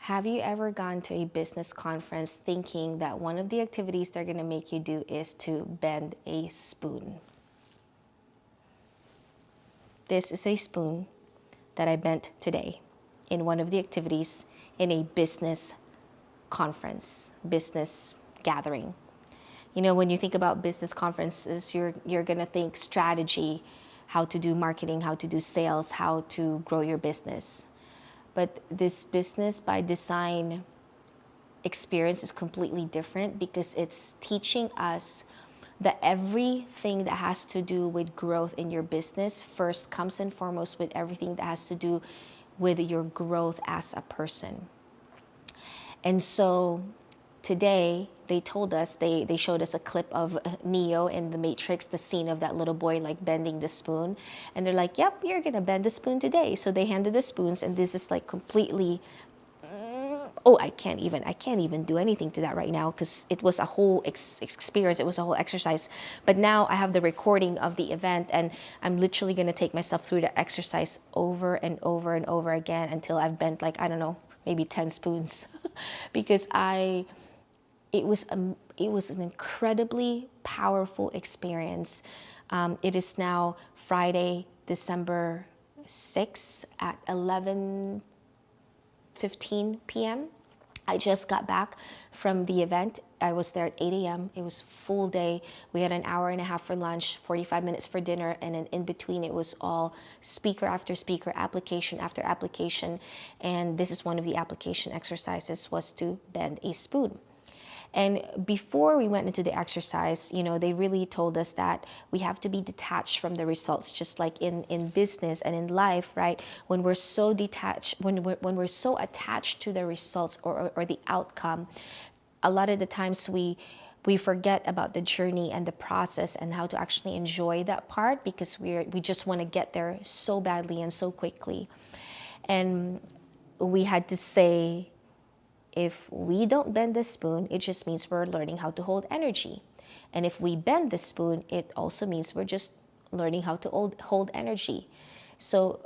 Have you ever gone to a business conference thinking that one of the activities they're going to make you do is to bend a spoon? This is a spoon that I bent today in one of the activities in a business conference, business gathering. You know, when you think about business conferences, you're going to think strategy, how to do marketing, how to do sales, how to grow your business. But this business by design experience is completely different because it's teaching us that everything that has to do with growth in your business first comes and foremost with everything that has to do with your growth as a person. And so today they showed us a clip of Neo in the Matrix, the scene of that little boy like bending the spoon, and they're like, yep, you're gonna bend the spoon today. So they handed the spoons, and this is like completely, oh, I can't even do anything to that right now because it was a whole experience. It was a whole exercise. But now I have the recording of the event, and I'm literally going to take myself through the exercise over and over and over again until I've bent like, I don't know, maybe 10 spoons because it was an incredibly powerful experience. It is now Friday, December 6th at 11:15 p.m. I just got back from the event. I was there at 8 a.m. It was full day. We had an hour and a half for lunch, 45 minutes for dinner, and then in between it was all speaker after speaker, application after application. And this is one of the application exercises, was to bend a spoon. And before we went into the exercise, you know, they really told us that we have to be detached from the results, just like in business and in life, right? When we're so detached, when we're so attached to the results or the outcome, a lot of the times we forget about the journey and the process and how to actually enjoy that part because we just want to get there so badly and so quickly. And we had to say, if we don't bend the spoon, it just means we're learning how to hold energy. And if we bend the spoon, it also means we're just learning how to hold energy. So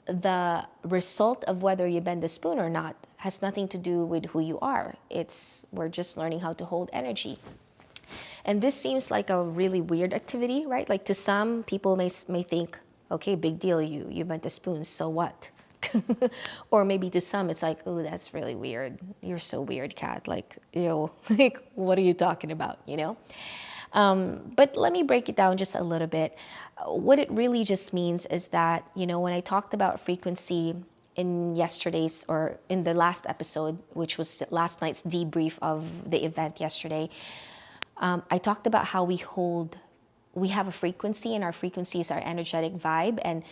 the result of whether you bend the spoon or not has nothing to do with who you are. We're just learning how to hold energy. And this seems like a really weird activity, right? Like to some people may think, okay, big deal, you bent the spoon, so what? Or maybe to some it's like, oh, that's really weird. You're so weird, Kat. Like, ew, like, what are you talking about, you know? But let me break it down just a little bit. What it really just means is that, you know, when I talked about frequency in yesterday's or in the last episode, which was last night's debrief of the event yesterday, I talked about how we have a frequency, and our frequency is our energetic vibe. And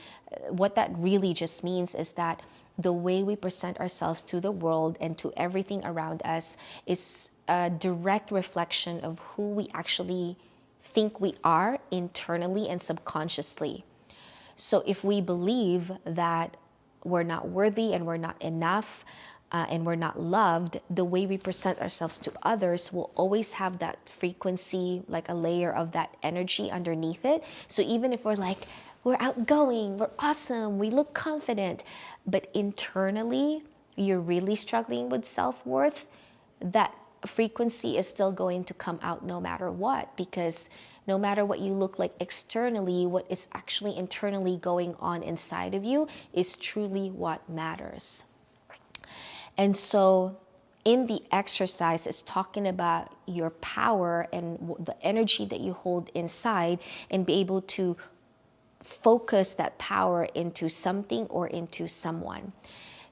what that really just means is that the way we present ourselves to the world and to everything around us is a direct reflection of who we actually think we are internally and subconsciously. So if we believe that we're not worthy and we're not enough, and we're not loved, the way we present ourselves to others will always have that frequency, like a layer of that energy underneath it. So even if we're like, we're outgoing, we're awesome, we look confident, but internally you're really struggling with self-worth, that frequency is still going to come out no matter what, because no matter what you look like externally, what is actually internally going on inside of you is truly what matters. And so in the exercise, it's talking about your power and the energy that you hold inside, and be able to focus that power into something or into someone.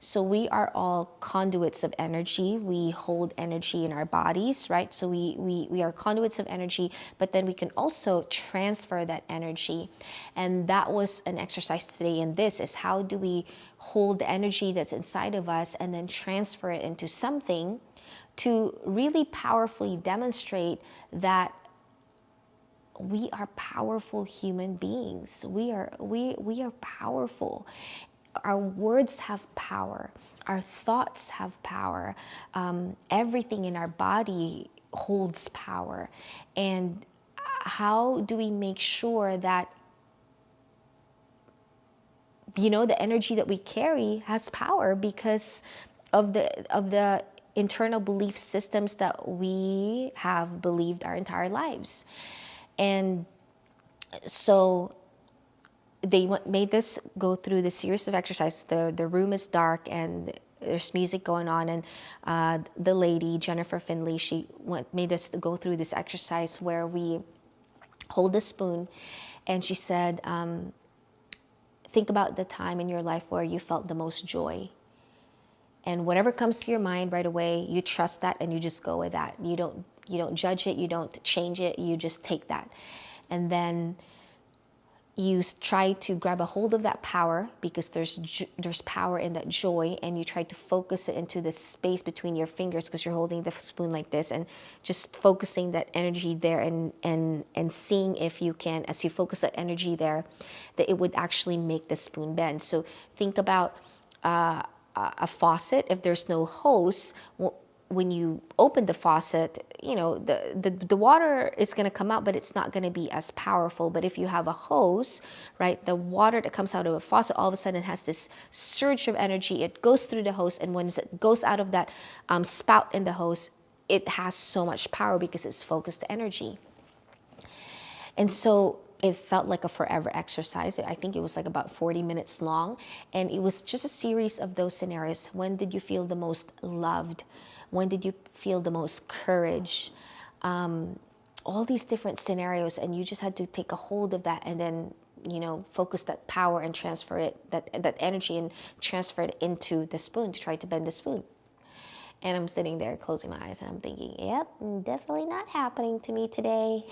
So we are all conduits of energy. We hold energy in our bodies, right? So we are conduits of energy, but then we can also transfer that energy. And that was an exercise today in this, is how do we hold the energy that's inside of us and then transfer it into something to really powerfully demonstrate that we are powerful human beings. We are powerful. Our words have power. Our thoughts have power. Everything in our body holds power. And how do we make sure that, you know, the energy that we carry has power? Because of the internal belief systems that we have believed our entire lives. And so they made this go through the series of exercises. The room is dark and there's music going on, and the lady Jennifer Finley, made us go through this exercise where we hold a spoon, and she said, think about the time in your life where you felt the most joy. And whatever comes to your mind right away, you trust that and you just go with that. You don't judge it, you don't change it, you just take that. And then you try to grab a hold of that power, because there's power in that joy, and you try to focus it into the space between your fingers, because you're holding the spoon like this, and just focusing that energy there, and seeing if you can, as you focus that energy there, that it would actually make the spoon bend. So think about a faucet. If there's no hose, when you open the faucet, the water is going to come out, but it's not going to be as powerful. But if you have a hose, right, the water that comes out of a faucet all of a sudden has this surge of energy. It goes through the hose, and when it goes out of that spout in the hose, it has so much power because it's focused energy. And so it felt like a forever exercise. I think it was like about 40 minutes long. And it was just a series of those scenarios. When did you feel the most loved? When did you feel the most courage? All these different scenarios. And you just had to take a hold of that, and then, focus that power and transfer it, that energy, and transfer it into the spoon to try to bend the spoon. And I'm sitting there closing my eyes, and I'm thinking, yep, definitely not happening to me today.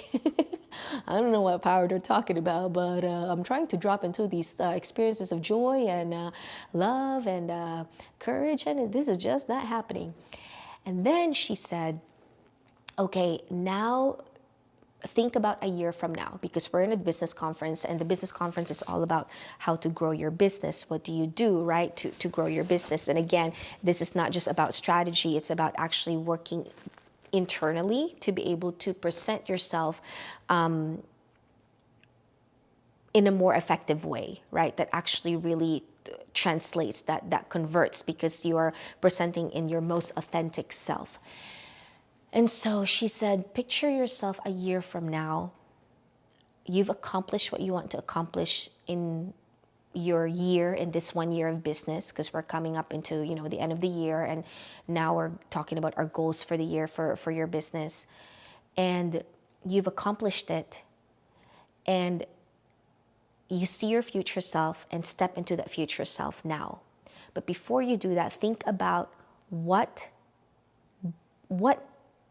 I don't know what power they're talking about, but I'm trying to drop into these experiences of joy and love and courage, and this is just not happening. And then she said, okay, now think about a year from now, because we're in a business conference, and the business conference is all about how to grow your business. What do you do, right, to grow your business? And again, this is not just about strategy, it's about actually working internally to be able to present yourself in a more effective way, right, that actually really translates, that converts, because you are presenting in your most authentic self. And so she said, picture yourself a year from now. You've accomplished what you want to accomplish in your year, in this 1 year of business, because we're coming up into, the end of the year. And now we're talking about our goals for the year for your business. And you've accomplished it. And you see your future self and step into that future self now. But before you do that, think about what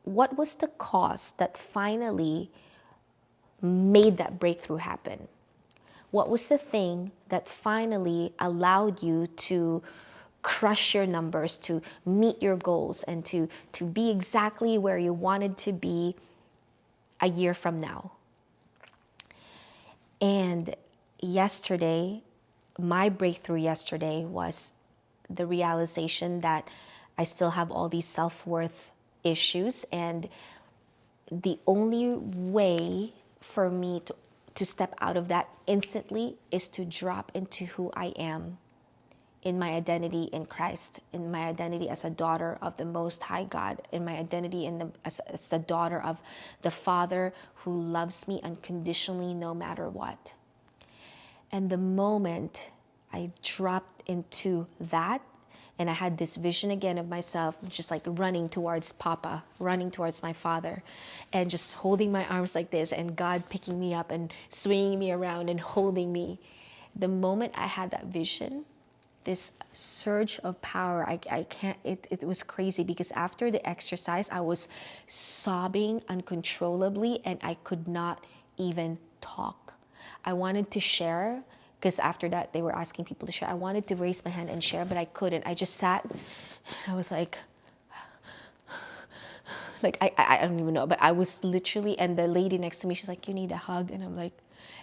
was the cause that finally made that breakthrough happen? What was the thing that finally allowed you to crush your numbers, to meet your goals, and to be exactly where you wanted to be a year from now? And yesterday, my breakthrough yesterday was the realization that I still have all these self-worth issues, and the only way for me to step out of that instantly is to drop into who I am in my identity in Christ, in my identity as a daughter of the Most High God, in my identity as a daughter of the Father who loves me unconditionally no matter what. And the moment I dropped into that, and I had this vision again of myself just like running towards Papa, running towards my Father, and just holding my arms like this, and God picking me up and swinging me around and holding me. The moment I had that vision, this surge of power, I can't, it was crazy, because after the exercise, I was sobbing uncontrollably, and I could not even talk. I wanted to share, because after that they were asking people to share. I wanted to raise my hand and share, but I couldn't. I just sat, and I was like I don't even know, but I was literally, and the lady next to me, she's like, you need a hug, and I'm like,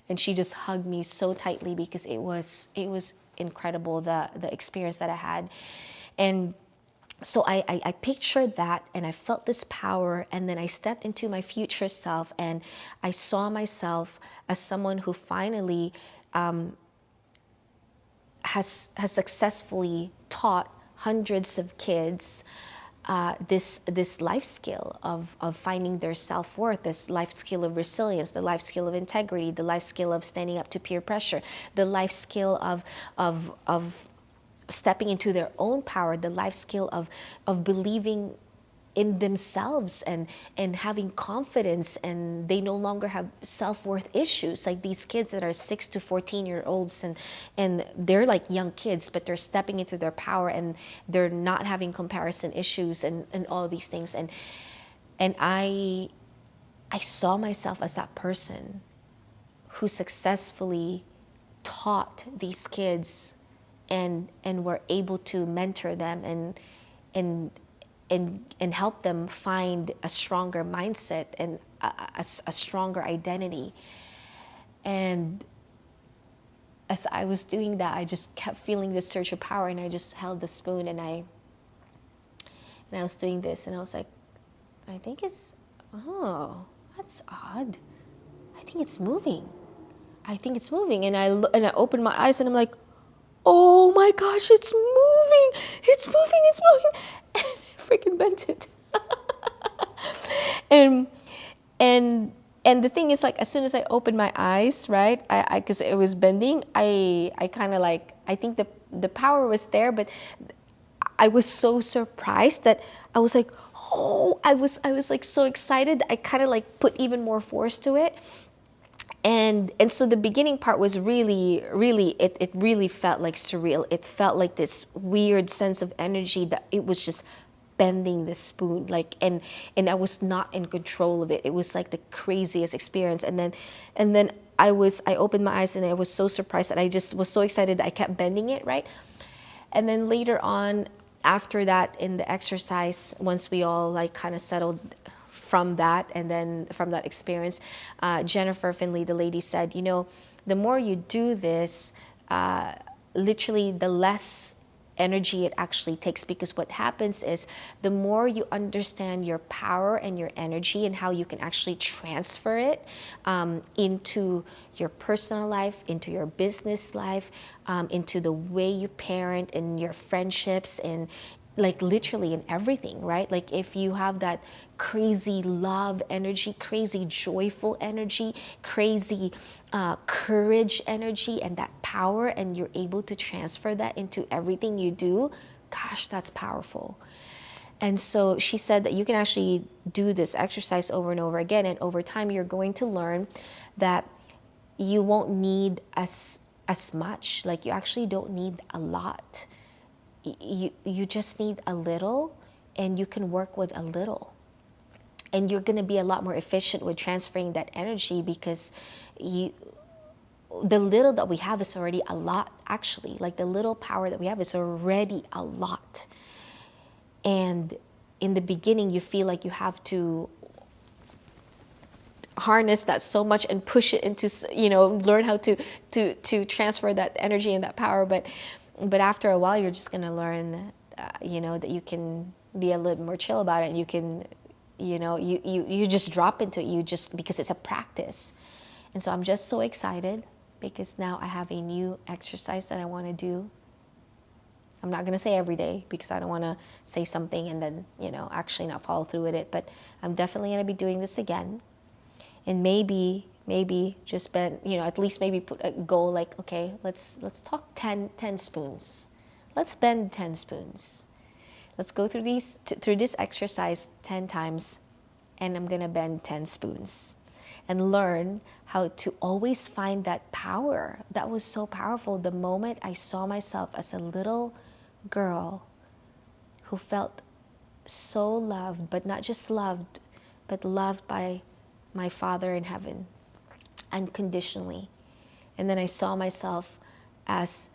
and she just hugged me so tightly, because it was incredible, the experience that I had. And so I pictured that, and I felt this power, and then I stepped into my future self, and I saw myself as someone who finally has successfully taught hundreds of kids this life skill of finding their self-worth, this life skill of resilience, the life skill of integrity, the life skill of standing up to peer pressure, the life skill of stepping into their own power, the life skill of believing in themselves and having confidence, and they no longer have self-worth issues, like these kids that are 6 to 14-year-olds, and they're like young kids, but they're stepping into their power, and they're not having comparison issues and all these things. And I saw myself as that person who successfully taught these kids and were able to mentor them and and help them find a stronger mindset and a stronger identity. And as I was doing that, I just kept feeling this surge of power, and I just held the spoon, and I was doing this, and I was like, I think it's, oh, that's odd. I think it's moving. I think it's moving. And I opened my eyes, and I'm like, oh my gosh, it's moving. It's moving. It's moving. And I freaking bent it. and and and the thing is, like, as soon as I opened my eyes, right, I because it was bending, I kind of like, I think the power was there, but I was so surprised that I was like, oh, I was like so excited. I kind of like put even more force to it. And so the beginning part was really, it really felt like surreal. It felt like this weird sense of energy that it was just bending the spoon, like, and I was not in control of it. It was like the craziest experience. And then I opened my eyes, and I was so surprised that I just was so excited that I kept bending it, right? And then later on, after that, in the exercise, once we all like kind of settled from that, and then from that experience, Jennifer Finley, the lady, said, the more you do this, literally the less energy it actually takes, because what happens is the more you understand your power and your energy and how you can actually transfer it into your personal life, into your business life, into the way you parent and your friendships, and like literally in everything, right? Like if you have that crazy love energy, crazy joyful energy, crazy courage energy, and that power, and you're able to transfer that into everything you do, gosh, that's powerful. And so she said that you can actually do this exercise over and over again, and over time you're going to learn that you won't need as much. Like, you actually don't need a lot. You just need a little, and you can work with a little, and you're going to be a lot more efficient with transferring that energy, because the little that we have is already a lot, actually. Like, the little power that we have is already a lot. And in the beginning, you feel like you have to harness that so much and push it into, learn how to transfer that energy and that power. But after a while, you're just going to learn, that you can be a little more chill about it. And you can, you just drop into it, because it's a practice. And so I'm just so excited, because now I have a new exercise that I want to do. I'm not going to say every day, because I don't want to say something and then, actually not follow through with it. But I'm definitely going to be doing this again. And maybe just bend, at least maybe put a goal, like, okay, let's talk 10 spoons. Let's bend 10 spoons. Let's go through this exercise 10 times, and I'm gonna bend 10 spoons, and learn how to always find that power. That was so powerful. The moment I saw myself as a little girl who felt so loved, but not just loved, but loved by my Father in heaven, unconditionally. And then I saw myself as,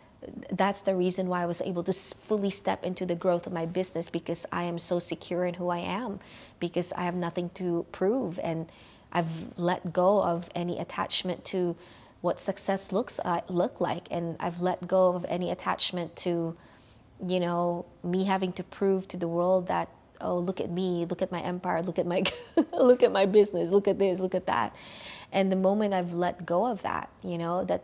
that's the reason why I was able to fully step into the growth of my business, because I am so secure in who I am, because I have nothing to prove, and I've let go of any attachment to what success look like, and I've let go of any attachment to, me having to prove to the world that, oh, look at me, look at my empire, look at my look at my business, look at this, look at that. And the moment I've let go of that,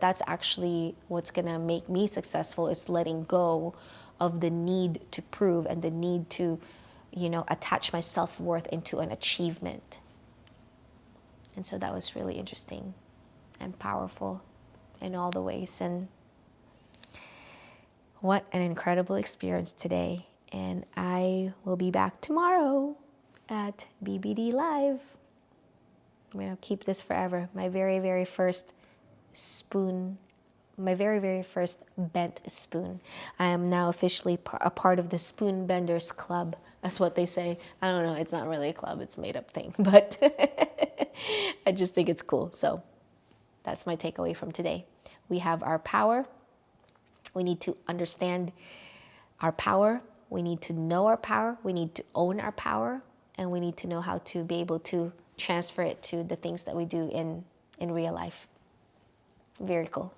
that's actually what's gonna make me successful, is letting go of the need to prove and the need to, attach my self-worth into an achievement. And so that was really interesting and powerful in all the ways. And what an incredible experience today. And I will be back tomorrow at BBD Live. I'm going to keep this forever. My very, very first spoon, my very, very first bent spoon. I am now officially a part of the Spoon Benders Club. That's what they say. I don't know. It's not really a club. It's a made-up thing. But I just think it's cool. So that's my takeaway from today. We have our power. We need to understand our power. We need to know our power. We need to own our power. And we need to know how to be able to transfer it to the things that we do in real life. Very cool.